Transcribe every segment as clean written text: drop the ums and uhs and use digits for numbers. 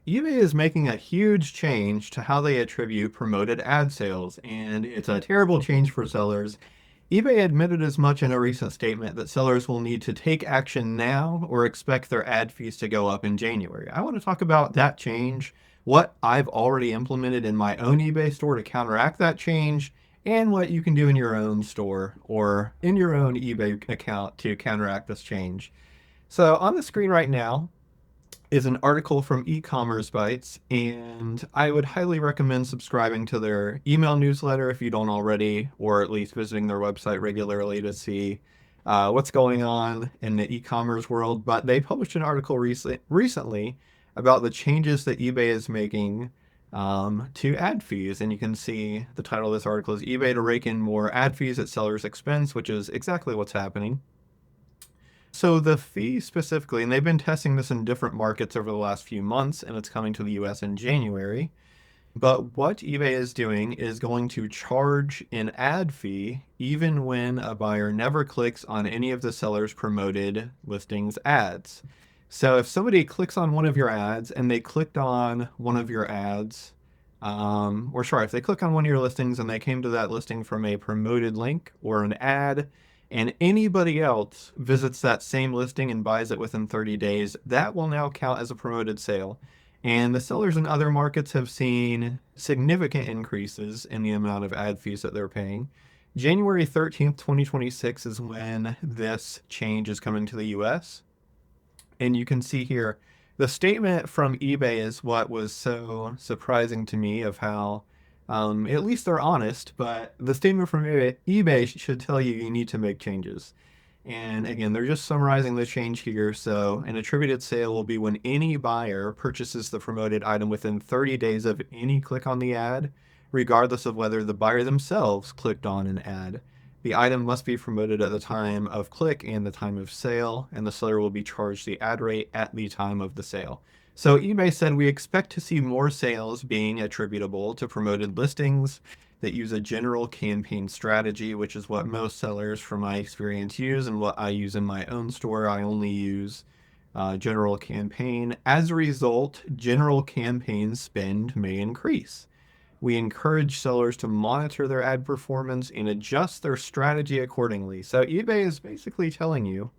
eBay is making a huge change to how they attribute promoted ad sales, and it's a terrible change for sellers. eBay admitted as much in a recent statement that sellers will need to take action now or expect their ad fees to go up in January. I want to talk about that change, what I've already implemented in my own eBay store to counteract that change, and what you can do in your own store or in your own eBay account to counteract this change. So on the screen right now is an article from e-commerce bites, and I would highly recommend subscribing to their email newsletter if you don't already, or at least visiting their website regularly to see what's going on in the e-commerce world. But they published an article recently about the changes that eBay is making to ad fees, and you can see the title of this article is eBay to rake in more ad fees at sellers' expense, which is exactly what's happening. So the fee specifically, and they've been testing this in different markets over the last few months, and it's coming to the US in January. But what eBay is doing is going to charge an ad fee even when a buyer never clicks on any of the seller's promoted listings ads. So if somebody clicks on one of your ads and they clicked on one of your ads, if they click on one of your listings and they came to that listing from a promoted link or an ad, and anybody else visits that same listing and buys it within 30 days, that will now count as a promoted sale. And the sellers in other markets have seen significant increases in the amount of ad fees that they're paying. January 13th, 2026 is when this change is coming to the US. And you can see here, the statement from eBay is what was so surprising to me of how at least they're honest, but the statement from eBay should tell you you need to make changes. And again, they're just summarizing the change here. So an attributed sale will be when any buyer purchases the promoted item within 30 days of any click on the ad, regardless of whether the buyer themselves clicked on an ad. The item must be promoted at the time of click and the time of sale, and the seller will be charged the ad rate at the time of the sale. So eBay said we expect to see more sales being attributable to promoted listings that use a general campaign strategy, which is what most sellers from my experience use and what I use in my own store. I only use general campaign. As a result, general campaign spend may increase. We encourage sellers to monitor their ad performance and adjust their strategy accordingly. So eBay is basically telling you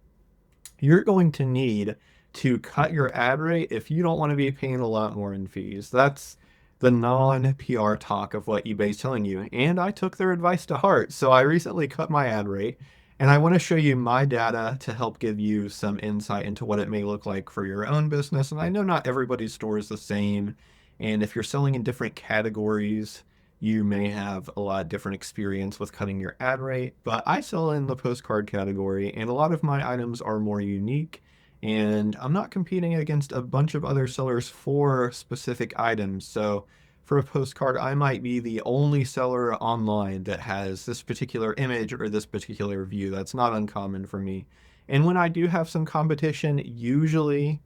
you're going to need to cut your ad rate if you don't want to be paying a lot more in fees. That's the non-PR talk of what eBay's telling you. And I took their advice to heart. So I recently cut my ad rate, and I want to show you my data to help give you some insight into what it may look like for your own business. And I know not everybody's store is the same. And if you're selling in different categories, you may have a lot different experience with cutting your ad rate. But I sell in the postcard category, and a lot of my items are more unique. And I'm not competing against a bunch of other sellers for specific items. So for a postcard, I might be the only seller online that has this particular image or this particular view. That's not uncommon for me. And when I do have some competition, usually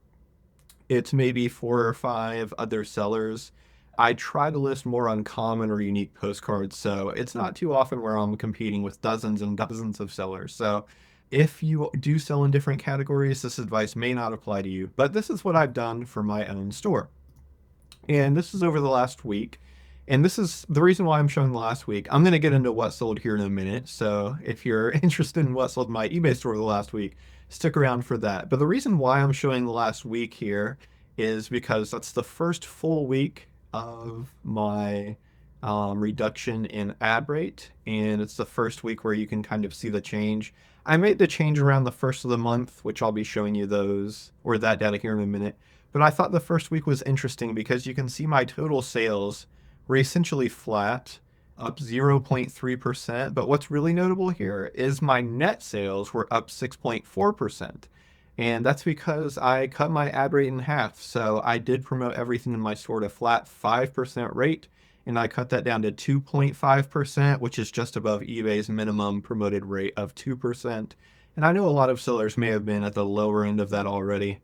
it's maybe 4 or 5 other sellers. I try to list more uncommon or unique postcards, so it's not too often where I'm competing with dozens and dozens of sellers. So if you do sell in different categories, this advice may not apply to you, but this is what I've done for my own store. And this is over the last week. And this is the reason why I'm showing the last week. I'm going to get into what sold here in a minute. So if you're interested in what sold my eBay store the last week, stick around for that. But the reason why I'm showing the last week here is because that's the first full week of my reduction in ad rate. And it's the first week where you can kind of see the change. I made the change around the first of the month, which I'll be showing you those or that data here in a minute. But I thought the first week was interesting because you can see my total sales were essentially flat, up 0.3%. But what's really notable here is my net sales were up 6.4%. And that's because I cut my ad rate in half. So I did promote everything in my store at a flat 5% rate, and I cut that down to 2.5%, which is just above eBay's minimum promoted rate of 2%. And I know a lot of sellers may have been at the lower end of that already.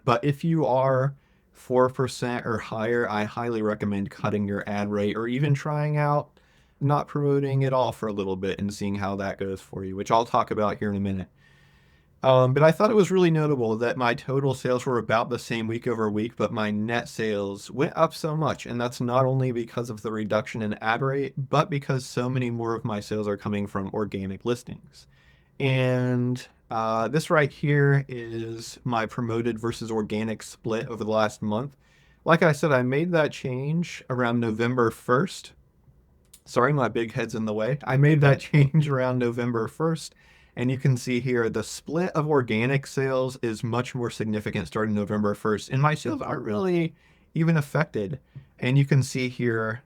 But if you are 4% or higher, I highly recommend cutting your ad rate or even trying out not promoting at all for a little bit and seeing how that goes for you, which I'll talk about here in a minute. But I thought it was really notable that my total sales were about the same week over week, but my net sales went up so much. And that's not only because of the reduction in ad rate, but because so many more of my sales are coming from organic listings. And this right here is my promoted versus organic split over the last month. Like I said, I made that change around November 1st. Sorry, my big head's in the way. I made that change around November 1st. And you can see here the split of organic sales is much more significant starting November 1st. And my sales aren't really even affected. And you can see here,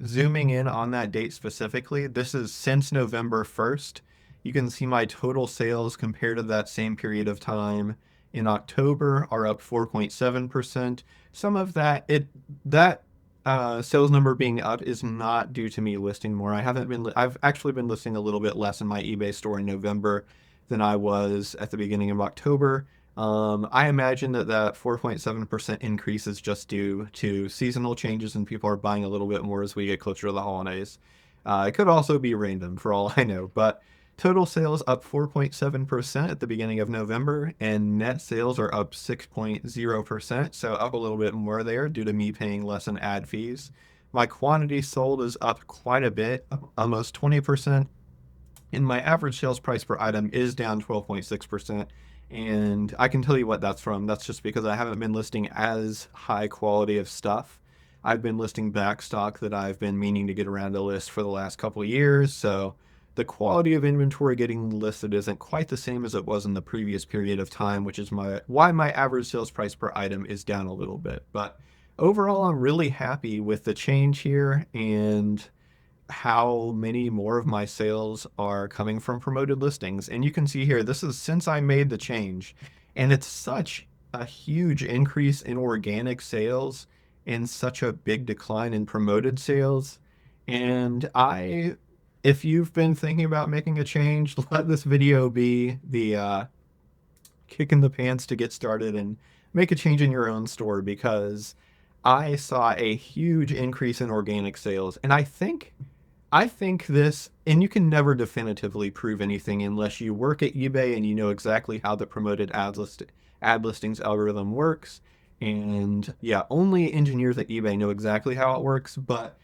zooming in on that date specifically, this is since November 1st. You can see my total sales compared to that same period of time in October are up 4.7%. Some of that sales number being up is not due to me listing more. I've actually been listing a little bit less in my eBay store in November than I was at the beginning of October. I imagine that 4.7% increase is just due to seasonal changes and people are buying a little bit more as we get closer to the holidays. It could also be random for all I know, but total sales up 4.7% at the beginning of November, and net sales are up 6.0%, so up a little bit more there due to me paying less in ad fees. My quantity sold is up quite a bit, almost 20%, and my average sales price per item is down 12.6%. And I can tell you what that's from. That's just because I haven't been listing as high quality of stuff. I've been listing back stock that I've been meaning to get around to list for the last couple of years. So the quality of inventory getting listed isn't quite the same as it was in the previous period of time, which is why my average sales price per item is down a little bit. But overall, I'm really happy with the change here and how many more of my sales are coming from promoted listings. And you can see here, this is since I made the change, and it's such a huge increase in organic sales and such a big decline in promoted sales. And if you've been thinking about making a change, let this video be the kick in the pants to get started and make a change in your own store, because I saw a huge increase in organic sales. And I think this, and you can never definitively prove anything unless you work at eBay and you know exactly how the promoted ad listings algorithm works. And yeah, only engineers at eBay know exactly how it works. But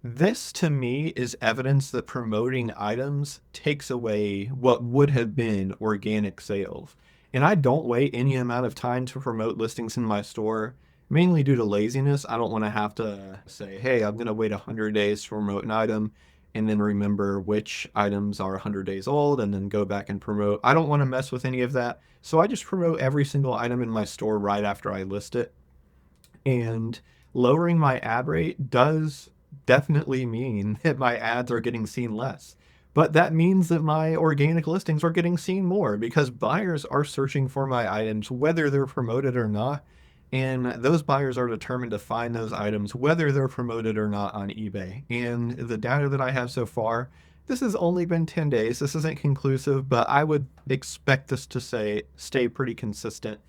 this to me is evidence that promoting items takes away what would have been organic sales. And I don't wait any amount of time to promote listings in my store, mainly due to laziness. I don't want to have to say, hey, I'm going to wait 100 days to promote an item and then remember which items are 100 days old and then go back and promote. I don't want to mess with any of that. So I just promote every single item in my store right after I list it. And lowering my ad rate does definitely mean that my ads are getting seen less. But that means that my organic listings are getting seen more because buyers are searching for my items, whether they're promoted or not. And those buyers are determined to find those items, whether they're promoted or not on eBay. And the data that I have so far, this has only been 10 days. This isn't conclusive, but I would expect this to stay pretty consistent.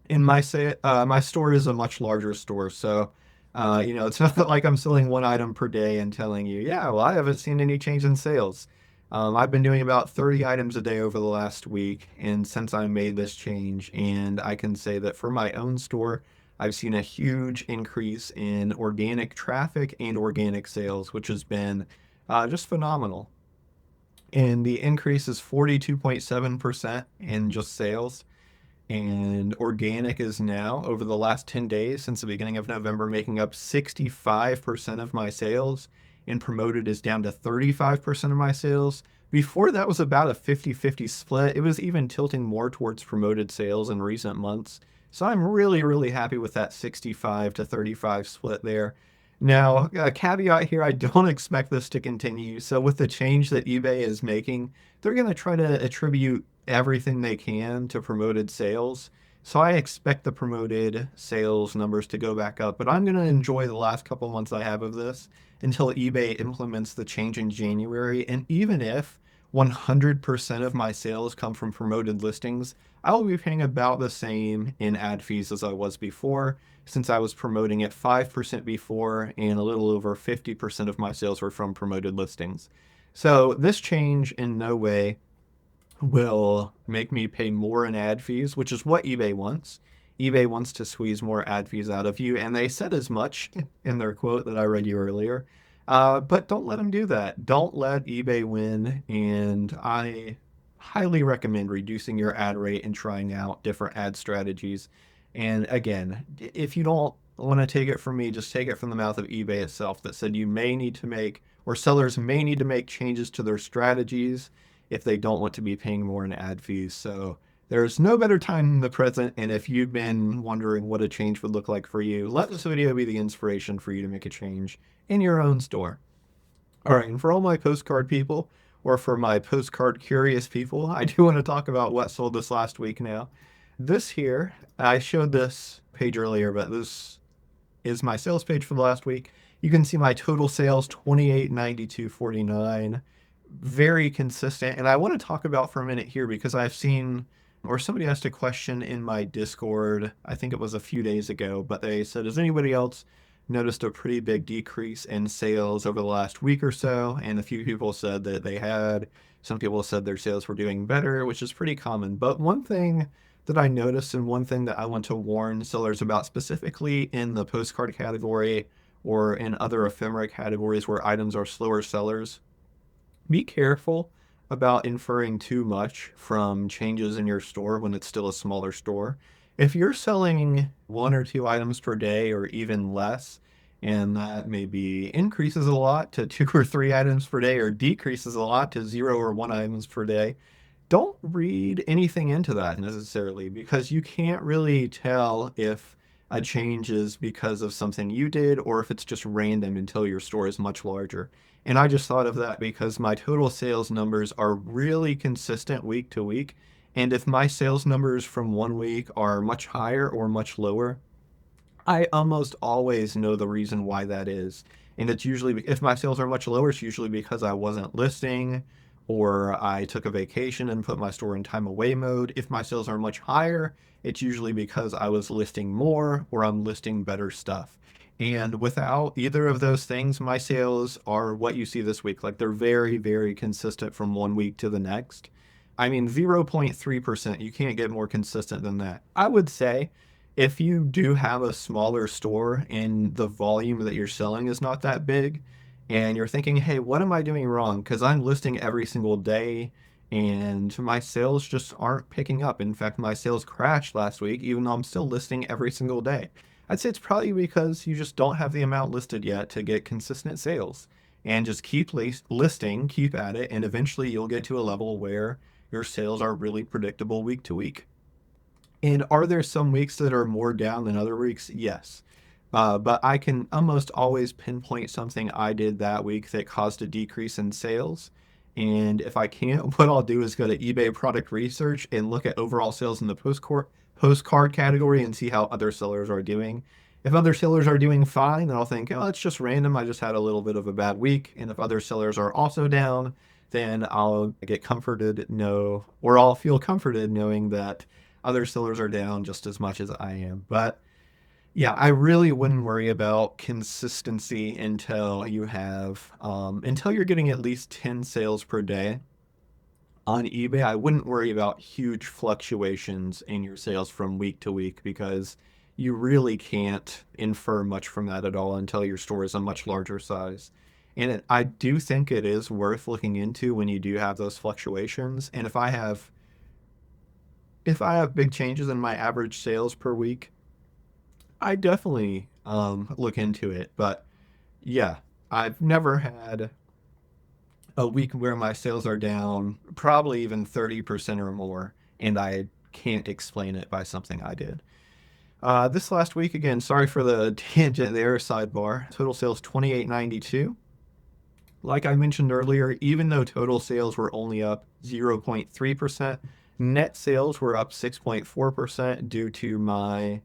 And my store is a much larger store, so it's not like I'm selling one item per day and telling you, yeah, well, I haven't seen any change in sales. I've been doing about 30 items a day over the last week, and since I made this change, and I can say that for my own store, I've seen a huge increase in organic traffic and organic sales, which has been just phenomenal. And the increase is 42.7% in just sales. And organic is now, over the last 10 days since the beginning of November, making up 65% of my sales, and promoted is down to 35% of my sales. Before that was about a 50-50 split. It was even tilting more towards promoted sales in recent months. So I'm really, really happy with that 65 to 35 split there. Now, a caveat here, I don't expect this to continue. So with the change that eBay is making, they're going to try to attribute everything they can to promoted sales. So I expect the promoted sales numbers to go back up, but I'm going to enjoy the last couple months I have of this until eBay implements the change in January. And even if 100% of my sales come from promoted listings, I will be paying about the same in ad fees as I was before, since I was promoting at 5% before and a little over 50% of my sales were from promoted listings. So this change in no way will make me pay more in ad fees, which is what eBay wants. eBay wants to squeeze more ad fees out of you, and they said as much in their quote that I read you earlier. But don't let them do that. Don't let eBay win, and I highly recommend reducing your ad rate and trying out different ad strategies. And again, if you don't want to take it from me, just take it from the mouth of eBay itself that said you may need to make, or sellers may need to make changes to their strategies if they don't want to be paying more in ad fees. So there's no better time than the present. And if you've been wondering what a change would look like for you, let this video be the inspiration for you to make a change in your own store. All right, and for all my postcard people, or for my postcard curious people, I do want to talk about what sold this last week now. This here, I showed this page earlier, but this is my sales page for the last week. You can see my total sales, $28.92.49, very consistent. And I want to talk about for a minute here because I've seen, or somebody asked a question in my Discord, I think it was a few days ago, but they said, has anybody else noticed a pretty big decrease in sales over the last week or so? And a few people said that they had. Some people said their sales were doing better, which is pretty common. But one thing that I noticed, and one thing that I want to warn sellers about specifically in the postcard category or in other ephemera categories where items are slower sellers, be careful about inferring too much from changes in your store when it's still a smaller store. If you're selling 1 or 2 items per day or even less, and that maybe increases a lot to 2 or 3 items per day or decreases a lot to 0 or 1 items per day, don't read anything into that necessarily, because you can't really tell if a change is because of something you did or if it's just random until your store is much larger. And I just thought of that because my total sales numbers are really consistent week to week. And if my sales numbers from one week are much higher or much lower, I almost always know the reason why that is. And it's usually, if my sales are much lower, it's usually because I wasn't listing or I took a vacation and put my store in time away mode. If my sales are much higher, it's usually because I was listing more or I'm listing better stuff. And without either of those things, my sales are what you see this week. Like, they're very, very consistent from one week to the next. I mean, 0.3%, you can't get more consistent than that. I would say if you do have a smaller store and the volume that you're selling is not that big, and you're thinking, hey, what am I doing wrong? Because I'm listing every single day and my sales just aren't picking up. In fact, my sales crashed last week, even though I'm still listing every single day. I'd say it's probably because you just don't have the amount listed yet to get consistent sales. And just keep listing, keep at it, and eventually you'll get to a level where your sales are really predictable week to week. And are there some weeks that are more down than other weeks? Yes. But I can almost always pinpoint something I did that week that caused a decrease in sales. And if I can't, what I'll do is go to eBay product research and look at overall sales in the postcard category and see how other sellers are doing. If other sellers are doing fine, then I'll think, oh, it's just random. I just had a little bit of a bad week. And if other sellers are also down, then I'll get comforted, or I'll feel comforted knowing that other sellers are down just as much as I am. But yeah, I really wouldn't worry about consistency until until you're getting at least 10 sales per day on eBay. I wouldn't worry about huge fluctuations in your sales from week to week because you really can't infer much from that at all until your store is a much larger size. And I do think it is worth looking into when you do have those fluctuations. And if I have big changes in my average sales per week, I definitely look into it. But yeah, I've never had a week where my sales are down probably even 30% or more, and I can't explain it by something I did. This last week, again, sorry for the tangent there, sidebar. Total sales $28.92. Like I mentioned earlier, even though total sales were only up 0.3%, net sales were up 6.4% due to my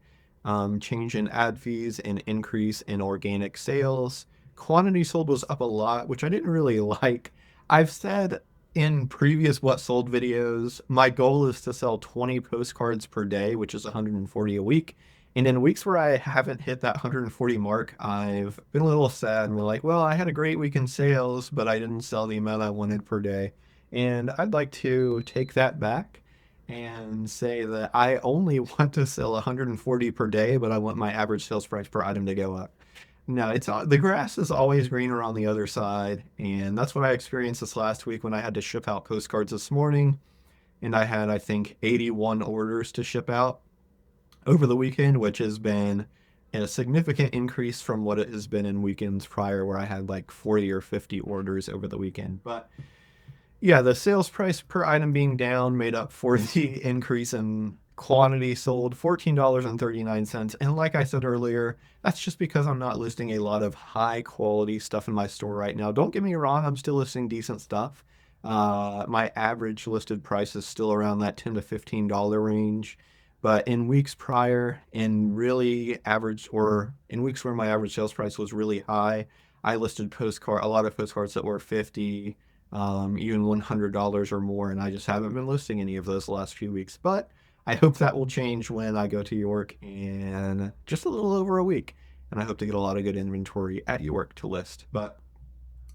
change in ad fees and increase in organic sales. Quantity sold was up a lot, which I didn't really like. I've said in previous What Sold videos, my goal is to sell 20 postcards per day, which is 140 a week. And in weeks where I haven't hit that 140 mark, I've been a little sad and been like, well, I had a great week in sales, but I didn't sell the amount I wanted per day. And I'd like to take that back and say that I only want to sell 140 per day, but I want my average sales price per item to go up. No, it's the grass is always greener on the other side, and that's what I experienced this last week when I had to ship out postcards this morning, and I had, I think, 81 orders to ship out over the weekend, which has been a significant increase from what it has been in weekends prior, where I had like 40 or 50 orders over the weekend. But yeah, the sales price per item being down made up for the increase in quantity sold, $14.39. And like I said earlier, that's just because I'm not listing a lot of high quality stuff in my store right now. Don't get me wrong, I'm still listing decent stuff. My average listed price is still around that $10 to $15 range. But in weeks prior, in really average, or in weeks where my average sales price was really high, I listed a lot of postcards that were 50, even $100 or more, and I just haven't been listing any of those the last few weeks. But I hope that will change when I go to York in just a little over a week, and I hope to get a lot of good inventory at York to list. But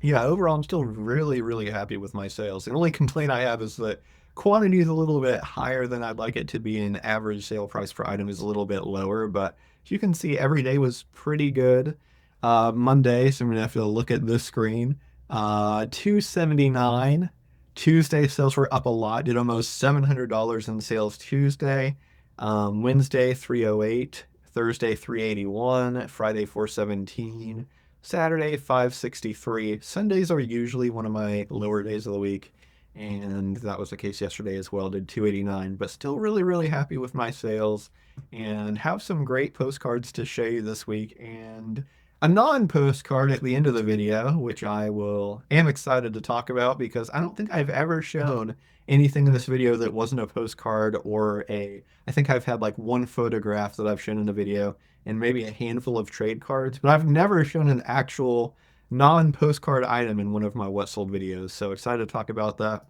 yeah, overall, I'm still really, really happy with my sales. The only complaint I have is that quantity is a little bit higher than I'd like it to be, and average sale price per item is a little bit lower. But as you can see, every day was pretty good. Monday, so I'm gonna have to look at this screen. 279. Tuesday sales were up a lot. Did almost $700 in sales Tuesday. Wednesday 308. Thursday 381. Friday 417. Saturday 563. Sundays are usually one of my lower days of the week, and that was the case yesterday as well. Did 289, but still really, really happy with my sales, and have some great postcards to show you this week, and a non-postcard at the end of the video, which am excited to talk about, because I don't think I've ever shown anything in this video that wasn't a postcard I think I've had like one photograph that I've shown in the video and maybe a handful of trade cards, but I've never shown an actual non-postcard item in one of my what sold videos. So excited to talk about that.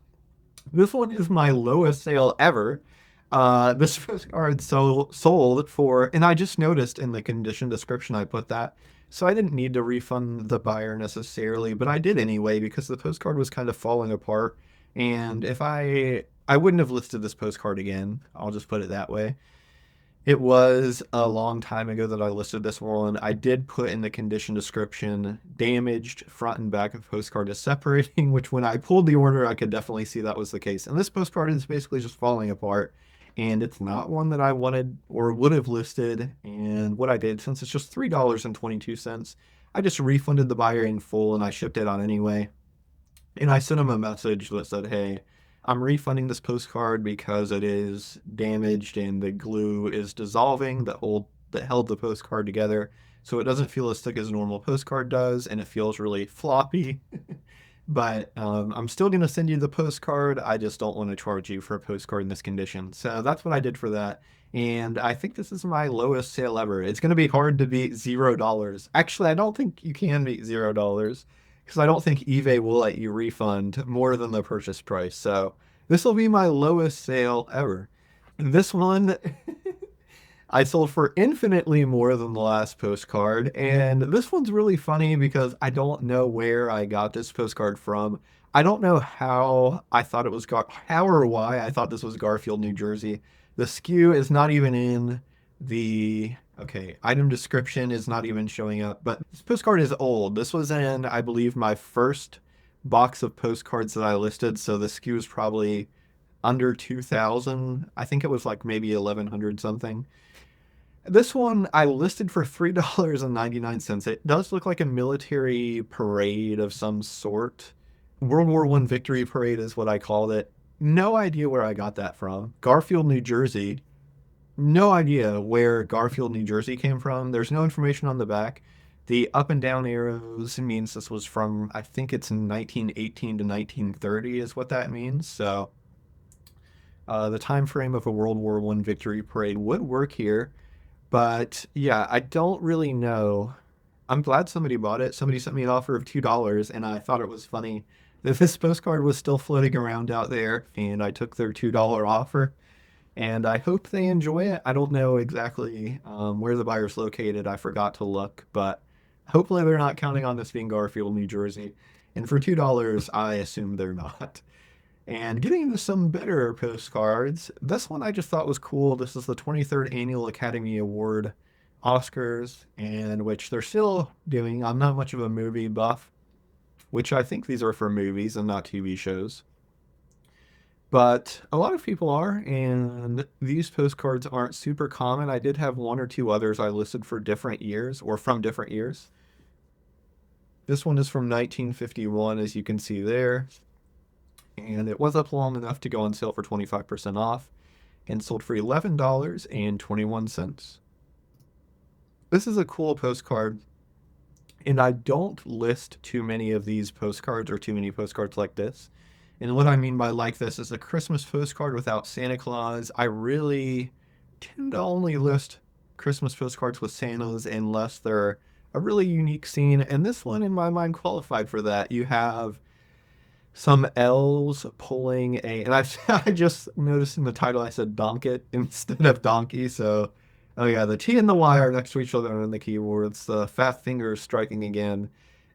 This one is my lowest sale ever. This postcard sold for, and I just noticed in the condition description I put that, so I didn't need to refund the buyer necessarily, but I did anyway because the postcard was kind of falling apart. And if I wouldn't have listed this postcard again, I'll just put it that way. It was a long time ago that I listed this one. I did put in the condition description, damaged front and back of postcard is separating, which when I pulled the order, I could definitely see that was the case. And this postcard is basically just falling apart, and it's not one that I wanted or would have listed. And what I did, since it's just $3.22, I just refunded the buyer in full and I shipped it on anyway. And I sent him a message that said, hey, I'm refunding this postcard because it is damaged and the glue is dissolving that held the postcard together. So it doesn't feel as thick as a normal postcard does, and it feels really floppy. But I'm still going to send you the postcard. I just don't want to charge you for a postcard in this condition. So that's what I did for that. And I think this is my lowest sale ever. It's going to be hard to beat $0. Actually, I don't think you can beat $0, because I don't think eBay will let you refund more than the purchase price. So this will be my lowest sale ever. This one I sold for infinitely more than the last postcard. And this one's really funny because I don't know where I got this postcard from. I don't know how I thought it was how or why I thought this was Garfield, New Jersey. The SKU is not even in the item description is not even showing up, but this postcard is old. This was in, I believe, my first box of postcards that I listed, so the SKU is probably under 2,000. I think it was like maybe 1,100 something. This one I listed for $3.99. It does look like a military parade of some sort. World War I victory parade is what I called it. No idea where I got that from. Garfield, New Jersey. No idea where Garfield, New Jersey came from. There's no information on the back. The up and down arrows means this was from, I think it's 1918 to 1930 is what that means. So the time frame of a World War I victory parade would work here. But yeah, I don't really know. I'm glad somebody bought it. Somebody sent me an offer of $2, and I thought it was funny that this postcard was still floating around out there, and I took their $2 offer. And I hope they enjoy it. I don't know exactly where the buyer's located. I forgot to look, but hopefully they're not counting on this being Garfield, New Jersey. And for $2, I assume they're not. And getting into some better postcards, this one I just thought was cool. This is the 23rd Annual Academy Award Oscars, and which they're still doing. I'm not much of a movie buff, which I think these are for movies and not TV shows. But a lot of people are, and these postcards aren't super common. I did have one or two others I listed for different years or from different years. This one is from 1951, as you can see there, and it was up long enough to go on sale for 25% off and sold for $11.21. This is a cool postcard, and I don't list too many of these postcards or too many postcards like this. And what I mean by like this is a Christmas postcard without Santa Claus. I really tend to only list Christmas postcards with Santas unless they're a really unique scene. And this one, in my mind, qualified for that. You have some elves pulling and I just noticed in the title I said donket instead of donkey. So, oh yeah, the T and the Y are next to each other on the keyboards. The fat fingers striking again.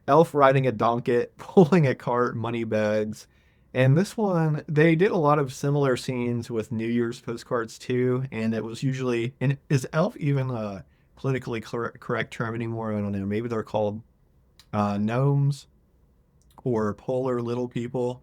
Elf riding a donket, pulling a cart, money bags. And this one, they did a lot of similar scenes with New Year's postcards too. And it was usually, and is elf even a politically correct term anymore? I don't know. Maybe they're called gnomes or polar little people.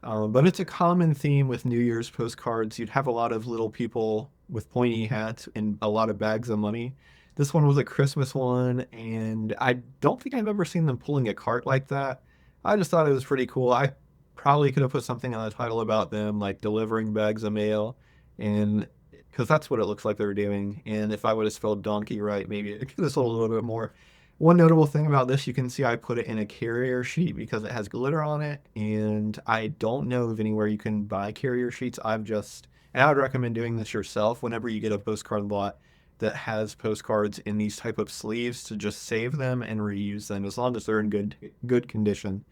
But it's a common theme with New Year's postcards. You'd have a lot of little people with pointy hats and a lot of bags of money. This one was a Christmas one, and I don't think I've ever seen them pulling a cart like that. I just thought it was pretty cool. I probably could have put something on the title about them, like delivering bags of mail, and because that's what it looks like they're doing. And if I would have spelled donkey right, maybe it could have sold a little bit more. One notable thing about this, you can see I put it in a carrier sheet because it has glitter on it, and I don't know of anywhere you can buy carrier sheets. And I would recommend doing this yourself whenever you get a postcard lot that has postcards in these type of sleeves to just save them and reuse them as long as they're in good condition.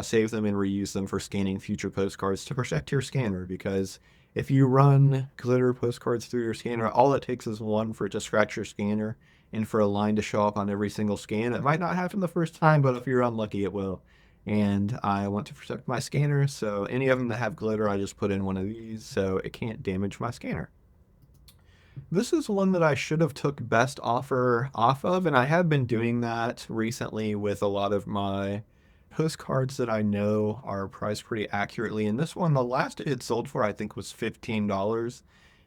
Save them and reuse them for scanning future postcards to protect your scanner, because if you run glitter postcards through your scanner, all it takes is one for it to scratch your scanner and for a line to show up on every single scan. It might not happen the first time, but if you're unlucky, it will. And I want to protect my scanner, so any of them that have glitter, I just put in one of these so it can't damage my scanner. This is one that I should have took best offer off of, and I have been doing that recently with a lot of my postcards that I know are priced pretty accurately. And this one, the last it sold for, I think, was $15.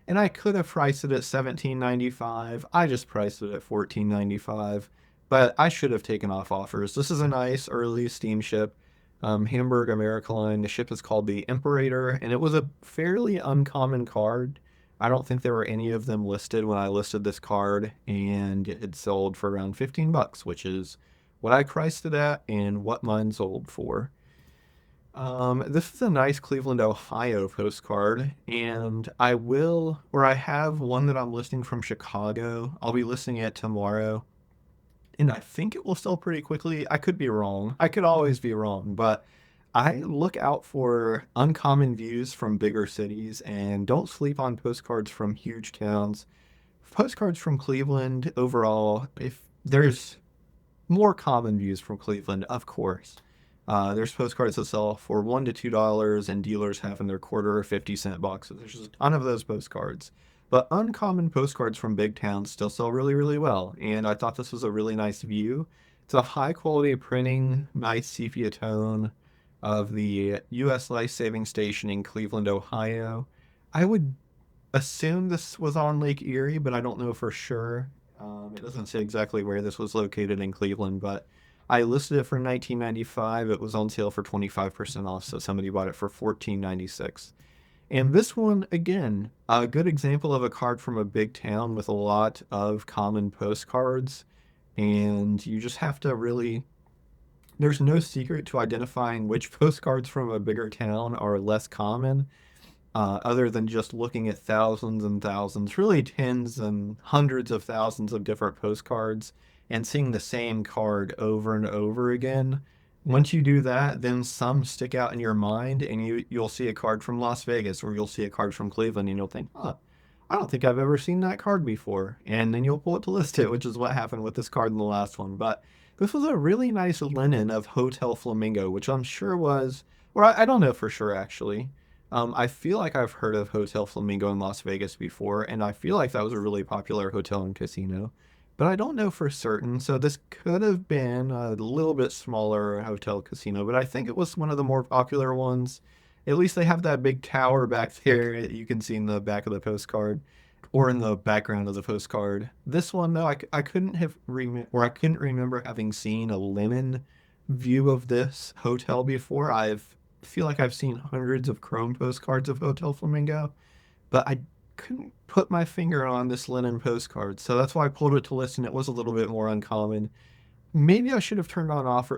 And I could have priced it at $17.95. I just priced it at $14.95. But I should have taken off offers. This is a nice early steamship, Hamburg America line. The ship is called the Imperator, and it was a fairly uncommon card. I don't think there were any of them listed when I listed this card, and it sold for around 15 bucks, which is what I priced it at and what mine sold for. This is a nice Cleveland, Ohio postcard, and I have one that I'm listing from Chicago. I'll be listing it tomorrow, and I think it will sell pretty quickly. I could be wrong. I could always be wrong, but I look out for uncommon views from bigger cities, and don't sleep on postcards from huge towns. Postcards from Cleveland overall, if there's more common views from Cleveland, of course. There's postcards that sell for $1 to $2, and dealers have in their quarter or 50-cent boxes. There's just a ton of those postcards. But uncommon postcards from big towns still sell really, really well. And I thought this was a really nice view. It's a high quality printing, nice sepia tone of the U.S. Life Saving Station in Cleveland, Ohio. I would assume this was on Lake Erie, but I don't know for sure. It doesn't say exactly where this was located in Cleveland, but I listed it for $19.95. It was on sale for 25% off, so somebody bought it for $14.96. And this one, again, a good example of a card from a big town with a lot of common postcards. And you just have to really, there's no secret to identifying which postcards from a bigger town are less common, other than just looking at thousands and thousands, really tens and hundreds of thousands of different postcards and seeing the same card over and over again. Once you do that, then some stick out in your mind, and you'll see a card from Las Vegas, or you'll see a card from Cleveland, and you'll think, huh, I don't think I've ever seen that card before. And then you'll pull it to list it, which is what happened with this card in the last one. But this was a really nice linen of Hotel Flamingo, which I'm sure was, or I don't know for sure actually. I feel like I've heard of Hotel Flamingo in Las Vegas before, and I feel like that was a really popular hotel and casino, but I don't know for certain. So this could have been a little bit smaller hotel casino, but I think it was one of the more popular ones. At least they have that big tower back there that you can see in the back of the postcard or in the background of the postcard. This one, though, I couldn't have I couldn't remember having seen a linen view of this hotel before. Feel like I've seen hundreds of chrome postcards of Hotel Flamingo, but I couldn't put my finger on this linen postcard. So that's why I pulled it to list, and it was a little bit more uncommon. Maybe I should have turned off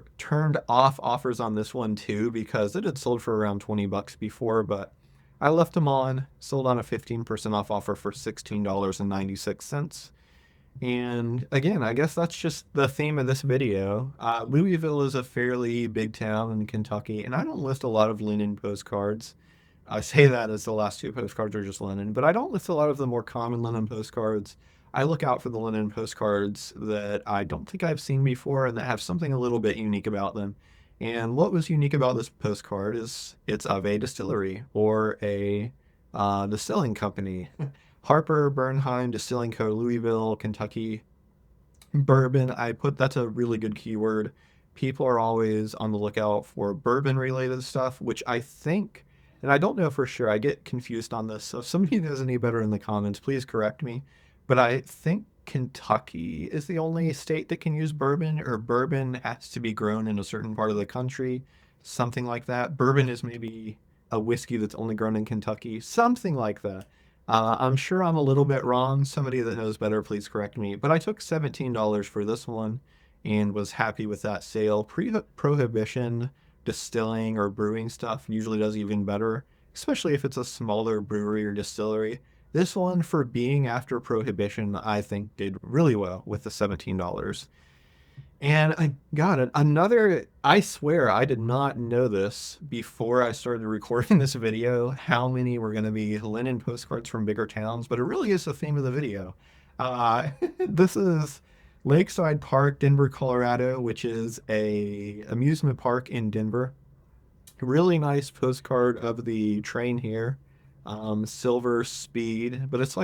offers on this one too, because it had sold for around 20 bucks before, but I left them on, sold on a 15% off offer for $16.96. And again, I guess that's just the theme of this video. Louisville is a fairly big town in Kentucky, and I don't list a lot of linen postcards. I say that as the last two postcards are just linen, but I don't list a lot of the more common linen postcards. I look out for the linen postcards that I don't think I've seen before and that have something a little bit unique about them. And what was unique about this postcard is it's of a distillery or a distilling company. Harper Bernheim Distilling Co., Louisville, Kentucky. Bourbon, that's a really good keyword. People are always on the lookout for bourbon related stuff, which I think, and I don't know for sure, I get confused on this. So if somebody knows any better in the comments, please correct me. But I think Kentucky is the only state that can use bourbon, or bourbon has to be grown in a certain part of the country, something like that. Bourbon is maybe a whiskey that's only grown in Kentucky, something like that. I'm sure I'm a little bit wrong. Somebody that knows better, please correct me. But I took $17 for this one and was happy with that sale. Pre-prohibition distilling or brewing stuff usually does even better, especially if it's a smaller brewery or distillery. This one, for being after prohibition, I think did really well with the $17. And I got it. I swear I did not know this before I started recording this video, how many were going to be linen postcards from bigger towns, but it really is the theme of the video. This is Lakeside Park, Denver, Colorado, which is a amusement park in Denver. Really nice postcard of the train here. Silver Speed, but it's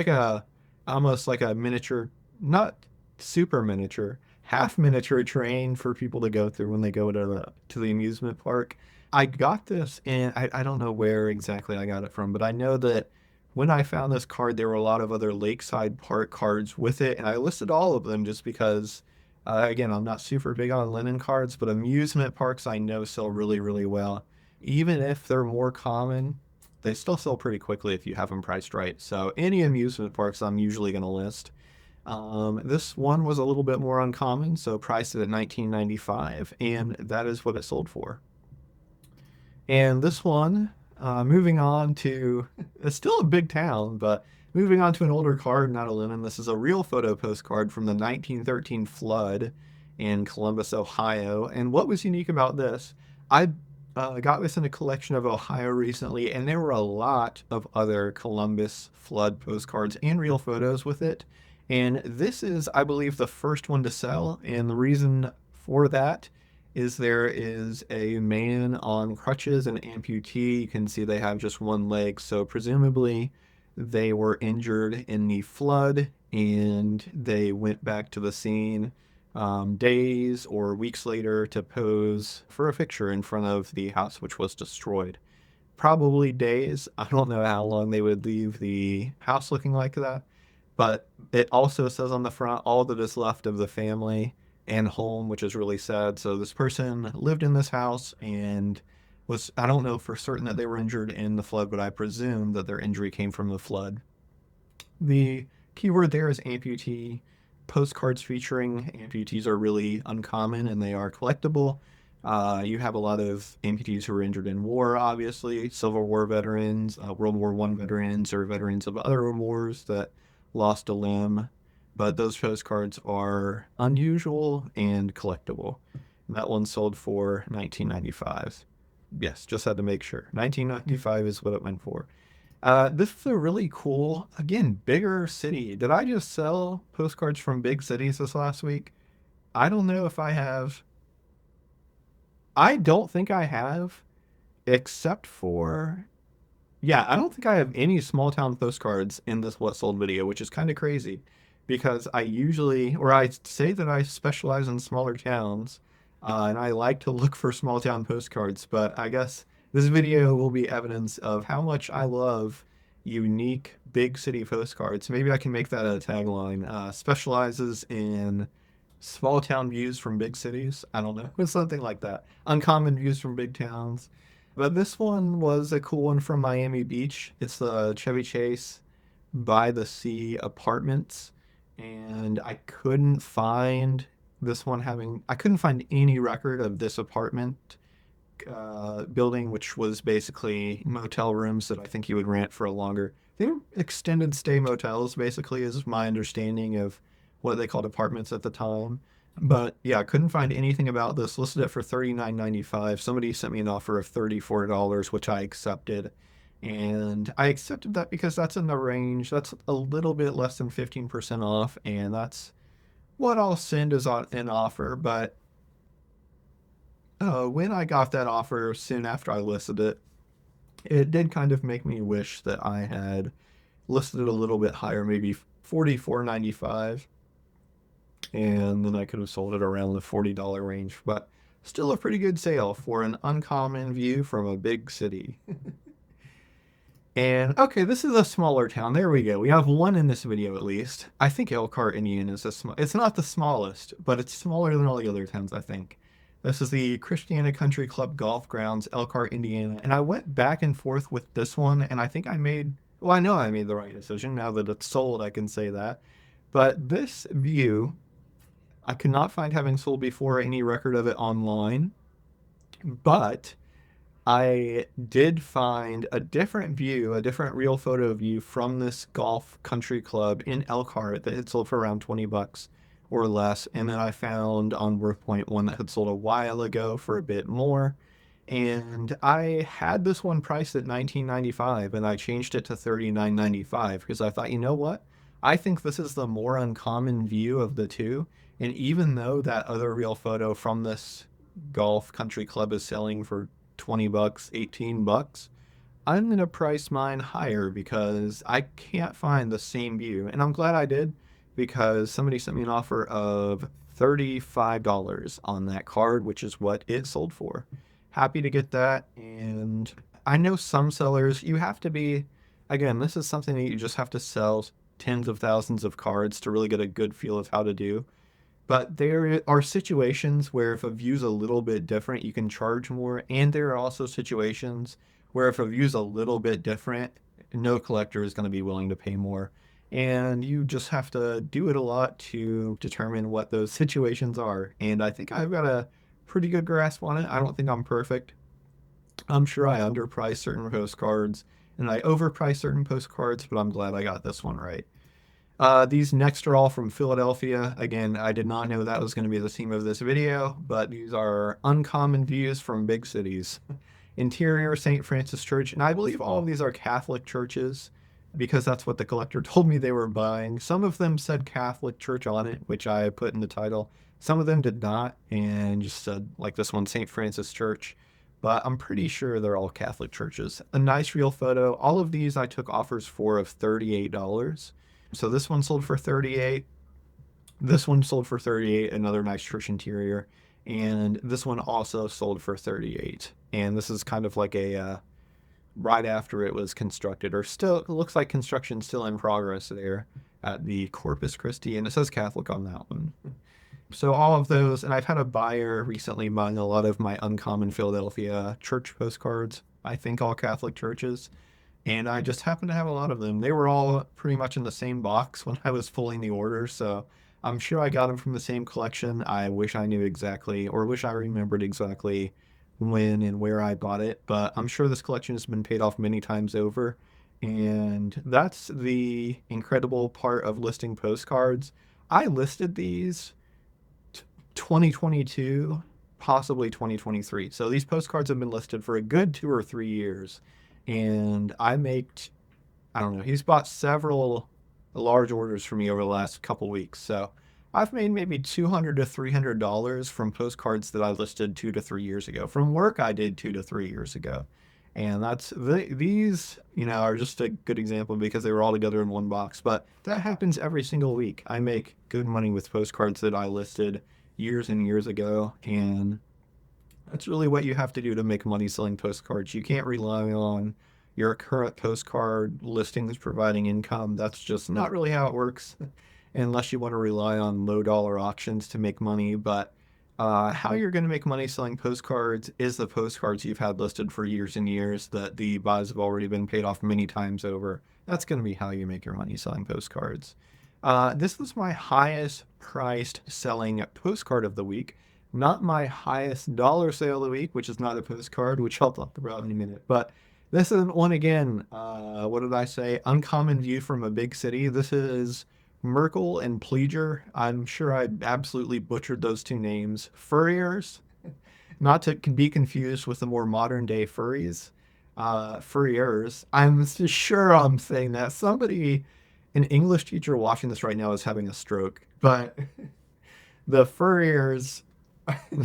almost like a miniature, not super miniature, half miniature train for people to go through when they go to the amusement park. I got this, and I don't know where exactly I got it from, but I know that when I found this card, there were a lot of other Lakeside Park cards with it, and I listed all of them just because, again, I'm not super big on linen cards, but amusement parks I know sell really, really well. Even if they're more common, they still sell pretty quickly if you have them priced right. So any amusement parks I'm usually going to list. This one was a little bit more uncommon, so priced at $19.95, and that is what it sold for. And this one, moving on to, it's still a big town, but moving on to an older card, not a linen. This is a real photo postcard from the 1913 flood in Columbus, Ohio. And what was unique about this, I got this in a collection of Ohio recently, and there were a lot of other Columbus flood postcards and real photos with it. And this is, I believe, the first one to sell. And the reason for that is there is a man on crutches, an amputee. You can see they have just one leg. So presumably they were injured in the flood and they went back to the scene days or weeks later to pose for a picture in front of the house which was destroyed. Probably days. I don't know how long they would leave the house looking like that, but it also says on the front all that is left of the family and home, which is really sad. So this person lived in this house and I don't know for certain that they were injured in the flood, but I presume that their injury came from the flood. The keyword there is amputee. Postcards featuring amputees are really uncommon and they are collectible. You have a lot of amputees who were injured in war, obviously, Civil War veterans, World War I veterans, or veterans of other wars that lost a limb. But those postcards are unusual and collectible. And that one sold for $19.95. Yes, just had to make sure. $19.95 is what it went for. This is a really cool, again, bigger city. Did I just sell postcards from big cities this last week? I don't know if I have. I don't think I have, except for, Yeah, I don't think I have any small town postcards in this what sold video, which is kind of crazy because I usually, or I say that I specialize in smaller towns, and I like to look for small town postcards, but I guess this video will be evidence of how much I love unique big city postcards. Maybe I can make that a tagline. Specializes in small town views from big cities. I don't know. It's something like that. Uncommon views from big towns. But this one was a cool one from Miami Beach. It's the Chevy Chase by the Sea Apartments. And I couldn't find any record of this apartment building, which was basically motel rooms that I think you would rent for a longer. They were extended stay motels, basically, is my understanding of what they called apartments at the time. But yeah, I couldn't find anything about this. Listed it for $39.95. Somebody sent me an offer of $34, which I accepted. And I accepted that because that's in the range. That's a little bit less than 15% off, and that's what I'll send as an offer. But when I got that offer soon after I listed it, it did kind of make me wish that I had listed it a little bit higher, maybe $44.95, and then I could have sold it around the $40 range. But still a pretty good sale for an uncommon view from a big city. And okay, this is a smaller town. There we go. We have one in this video at least. I think Elkhart, Indiana is it's not the smallest, but it's smaller than all the other towns, I think. This is the Christiana Country Club Golf Grounds, Elkhart, Indiana. And I went back and forth with this one, and I think well, I know I made the right decision. Now that it's sold, I can say that. But this view, I could not find having sold before any record of it online. But I did find a different view, a different real photo view from this golf country club in Elkhart that had sold for around $20 or less. And then I found on WorthPoint one that had sold a while ago for a bit more. And I had this one priced at $19.95 and I changed it to $39.95 because I thought, you know what? I think this is the more uncommon view of the two. And even though that other real photo from this golf country club is selling for $20, $18, I'm going to price mine higher because I can't find the same view. And I'm glad I did because somebody sent me an offer of $35 on that card, which is what it sold for. Happy to get that. And I know some sellers, you have to be, again, this is something that you just have to sell tens of thousands of cards to really get a good feel of how to do. But there are situations where if a view's a little bit different, you can charge more. And there are also situations where if a view's a little bit different, no collector is going to be willing to pay more. And you just have to do it a lot to determine what those situations are. And I think I've got a pretty good grasp on it. I don't think I'm perfect. I'm sure I underprice certain postcards and I overprice certain postcards, but I'm glad I got this one right. These next are all from Philadelphia. Again, I did not know that was going to be the theme of this video, but these are uncommon views from big cities. Interior St. Francis Church, and I believe all of these are Catholic churches because that's what the collector told me they were buying. Some of them said Catholic Church on it, which I put in the title. Some of them did not, and just said, like this one, St. Francis Church. But I'm pretty sure they're all Catholic churches. A nice real photo. All of these I took offers for of $38. So this one sold for $38. This one sold for $38, another nice church interior. And this one also sold for $38. And this is kind of like a right after it was constructed, or still it looks like construction's still in progress there at the Corpus Christi, and it says Catholic on that one. So all of those, and I've had a buyer recently buying a lot of my uncommon Philadelphia church postcards, I think all Catholic churches. And I just happened to have a lot of them. They were all pretty much in the same box when I was pulling the order, so I'm sure I got them from the same collection. I wish I knew exactly, or wish I remembered exactly when and where I bought it, but I'm sure this collection has been paid off many times over. And that's the incredible part of listing postcards. I listed these 2022, possibly 2023. So these postcards have been listed for a good 2 or 3 years. And I don't know, he's bought several large orders for me over the last couple weeks. So I've made maybe $200 to $300 from postcards that I listed 2 to 3 years ago, from work I did 2 to 3 years ago. And these, are just a good example because they were all together in one box. But that happens every single week. I make good money with postcards that I listed years and years ago. And that's really what you have to do to make money selling postcards. You can't rely on your current postcard listings providing income. That's just not really how it works, unless you want to rely on low dollar auctions to make money. But how you're going to make money selling postcards is the postcards you've had listed for years and years that the buys have already been paid off many times over. That's going to be how you make your money selling postcards. This was my highest priced selling postcard of the week. Not my highest dollar sale of the week, which is not a postcard, which I'll talk about in a minute. But this is one again. What did I say? Uncommon view from a big city. This is Merkel and Pleager. I'm sure I absolutely butchered those two names. Furriers, not to be confused with the more modern day furries. Furriers. I'm sure I'm saying that. Somebody, an English teacher watching this right now, is having a stroke. But the furriers,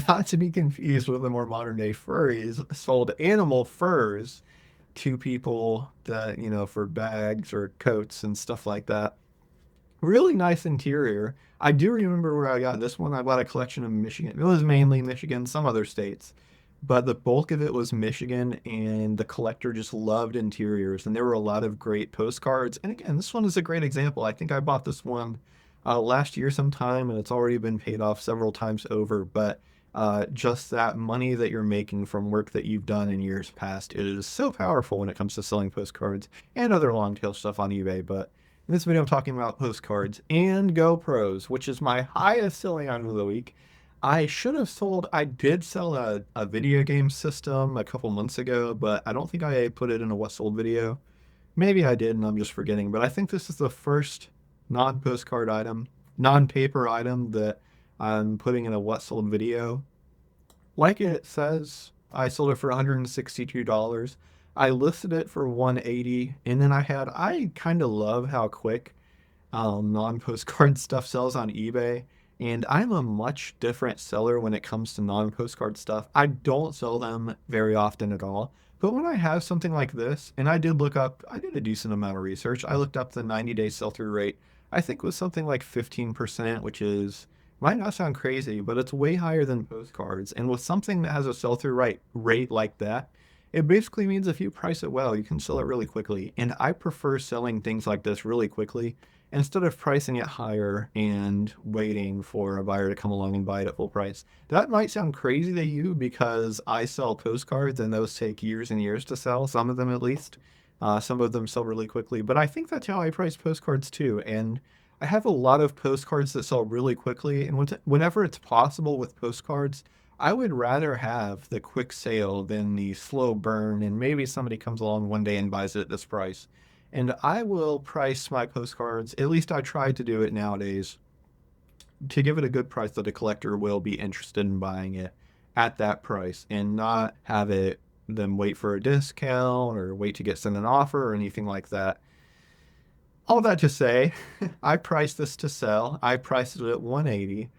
not to be confused with the more modern day furries, sold animal furs to people that, for bags or coats and stuff like that. Really nice interior. I do remember where I got this one. I bought a collection of Michigan. It was mainly Michigan, some other states, but the bulk of it was Michigan, and the collector just loved interiors. And there were a lot of great postcards. And again, this one is a great example. I think I bought this one last year sometime, and it's already been paid off several times over. But just that money that you're making from work that you've done in years past is so powerful when it comes to selling postcards and other long tail stuff on eBay. But in this video, I'm talking about postcards and GoPros, which is my highest selling item of the week. I did sell a video game system a couple months ago, but I don't think I put it in a What Sold video. Maybe I did and I'm just forgetting, but I think this is the first non-postcard item, non-paper item that I'm putting in a What Sold video. Like it says, I sold it for $162. I listed it for $180, and then I kind of love how quick non-postcard stuff sells on eBay. And I'm a much different seller when it comes to non-postcard stuff. I don't sell them very often at all. But when I have something like this, and I did a decent amount of research. I looked up the 90-day sell-through rate. I think it was something like 15%, which might not sound crazy, but it's way higher than postcards. And with something that has a sell-through rate like that, it basically means if you price it well, you can sell it really quickly. And I prefer selling things like this really quickly instead of pricing it higher and waiting for a buyer to come along and buy it at full price. That might sound crazy to you because I sell postcards and those take years and years to sell, some of them at least. Some of them sell really quickly, but I think that's how I price postcards too. And I have a lot of postcards that sell really quickly. And whenever it's possible with postcards, I would rather have the quick sale than the slow burn. And maybe somebody comes along one day and buys it at this price. And I will price my postcards, at least I try to do it nowadays, to give it a good price that a collector will be interested in buying it at that price and not have them wait for a discount or wait to get sent an offer or anything like that. All that to say, I priced this to sell. I priced it at 180.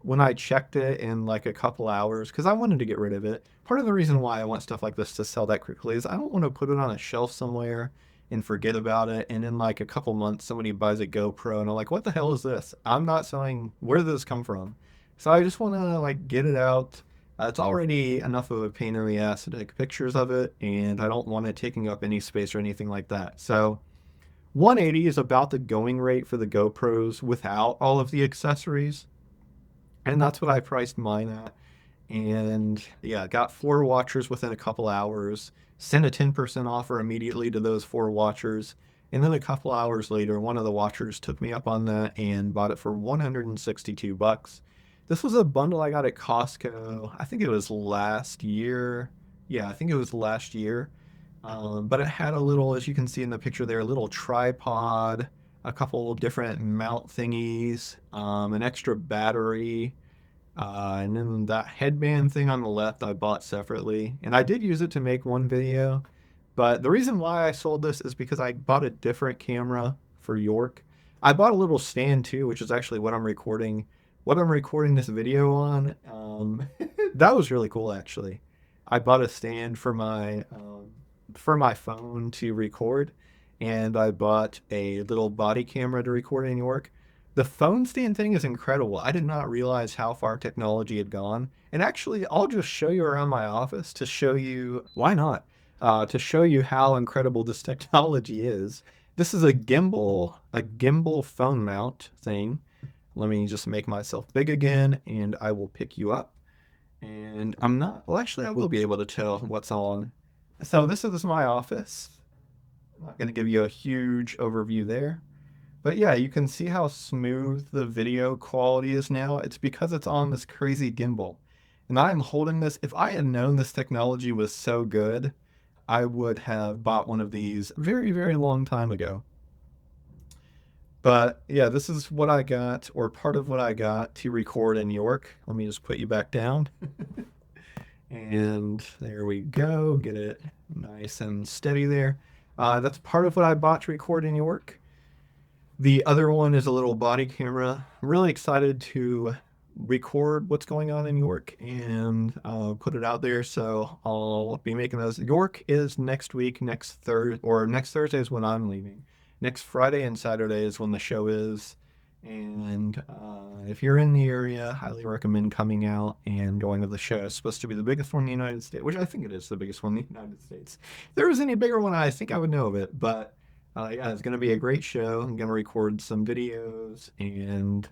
When I checked it in like a couple hours, because I wanted to get rid of it. Part of the reason why I want stuff like this to sell that quickly is I don't want to put it on a shelf somewhere and forget about it. And in like a couple months, somebody buys a GoPro and I'm like, what the hell is this? I'm not selling, where did this come from? So I just want to like get it out. It's already enough of a pain in the ass to take pictures of it, and I don't want it taking up any space or anything like that. So 180 is about the going rate for the GoPros without all of the accessories. And that's what I priced mine at. And yeah, got 4 watchers within a couple hours, sent a 10% offer immediately to those 4 watchers. And then a couple hours later, one of the watchers took me up on that and bought it for $162. This was a bundle I got at Costco. I think it was last year. Yeah, I think it was last year. But it had a little, as you can see in the picture there, a little tripod, a couple different mount thingies, an extra battery, and then that headband thing on the left I bought separately. And I did use it to make one video, but the reason why I sold this is because I bought a different camera for York. I bought a little stand too, which is actually what I'm recording this video on. That was really cool actually. I bought a stand for my phone to record, and I bought a little body camera to record in New York. The phone stand thing is incredible. I did not realize how far technology had gone. And actually, I'll just show you around my office to show you, why not? To show you how incredible this technology is. This is a gimbal phone mount thing. Let me just make myself big again, and I will pick you up. And I'm not, well, actually, I will be able to tell what's on. So this is my office. I'm not going to give you a huge overview there. But yeah, you can see how smooth the video quality is now. It's because it's on this crazy gimbal. And I'm holding this. If I had known this technology was so good, I would have bought one of these very, very long time ago. But yeah, this is what I got, or part of what I got to record in York. Let me just put you back down. And there we go. Get it nice and steady there. That's part of what I bought to record in York. The other one is a little body camera. I'm really excited to record what's going on in York and put it out there. So I'll be making those. York is next week, next Thursday is when I'm leaving. Next Friday and Saturday is when the show is. And if you're in the area, highly recommend coming out and going to the show. It's supposed to be the biggest one in the United States, which I think it is the biggest one in the United States. If there was any bigger one, I think I would know of it. But yeah, it's going to be a great show. I'm going to record some videos. And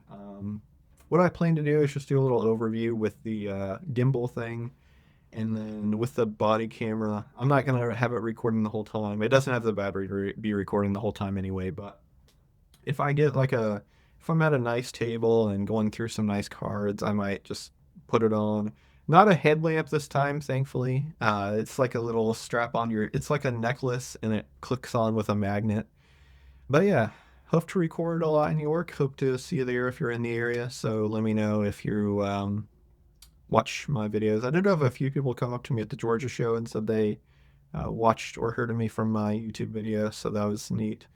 what I plan to do is just do a little overview with the gimbal thing. And then with the body camera, I'm not going to have it recording the whole time. It doesn't have the battery to be recording the whole time anyway. But if I get if I'm at a nice table and going through some nice cards, I might just put it on. Not a headlamp this time, thankfully. It's like a little strap on it's like a necklace and it clicks on with a magnet. But yeah, hope to record a lot in New York. Hope to see you there if you're in the area. So let me know if you watch my videos. I did have a few people come up to me at the Georgia show and said they watched or heard of me from my YouTube video. So that was neat.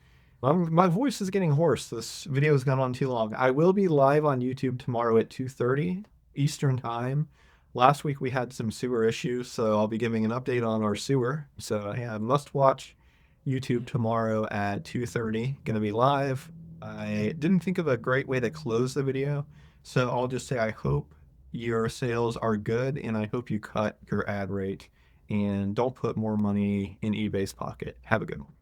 My voice is getting hoarse. This video has gone on too long. I will be live on YouTube tomorrow at 2:30 Eastern Time. Last week we had some sewer issues, so I'll be giving an update on our sewer. So yeah, must watch YouTube tomorrow at 2:30. Gonna be live. I didn't think of a great way to close the video, so I'll just say I hope your sales are good and I hope you cut your ad rate and don't put more money in eBay's pocket. Have a good one.